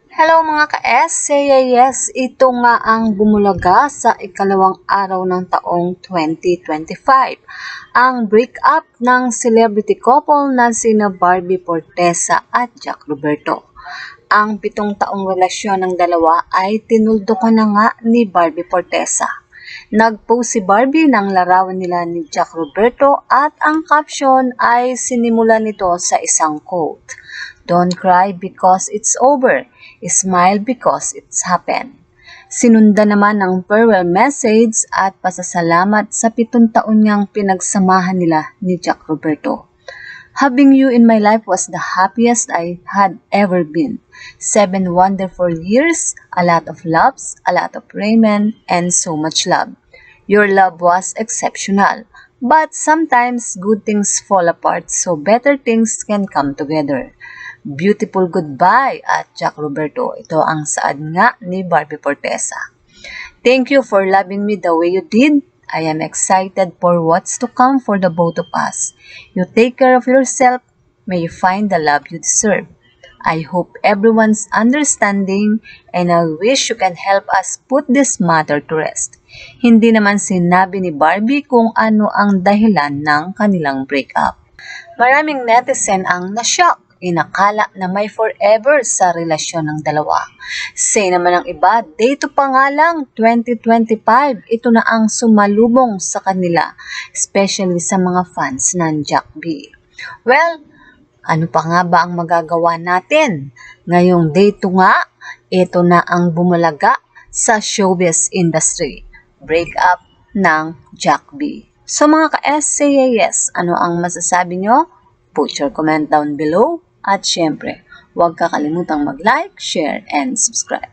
Hello mga ka-SCAS! Ito nga ang bumulaga sa ikalawang araw ng taong 2025. Ang breakup ng celebrity couple na sina Barbie Fortesa at Jack Roberto. Ang 7 taong relasyon ng dalawa ay tinuldukan na nga ni Barbie Fortesa. Nag-post si Barbie ng larawan nila ni Jack Roberto at ang caption ay sinimula nito sa isang quote. Don't cry because it's over. Smile because it's happened. Sinundan naman ng farewell message at pasasalamat sa 7 taon niyang pinagsamahan nila ni Jack Roberto. Having you in my life was the happiest I had ever been. 7 wonderful years, a lot of loves, a lot of raiment, and so much love. Your love was exceptional. But sometimes good things fall apart so better things can come together. Beautiful goodbye at Jack Roberto. Ito ang saad nga ni Barbie Fortesa. Thank you for loving me the way you did. I am excited for what's to come for the both of us. You take care of yourself. May you find the love you deserve. I hope everyone's understanding and I wish you can help us put this matter to rest. Hindi naman sinabi ni Barbie kung ano ang dahilan ng kanilang breakup. Maraming netizen ang na-shock. Inakala na may forever sa relasyon ng dalawa. Say naman ng iba, date pa nga lang 2025, ito na ang sumalubong sa kanila, especially sa mga fans ng Jack B. Well, ano pa nga ba ang magagawa natin? Ngayong date nga, ito na ang bumalaga sa showbiz industry. Breakup ng Jack B. So mga ka-SCAS, ano ang masasabi nyo? Put your comment down below. At syempre, huwag kakalimutang mag-like, share, and subscribe.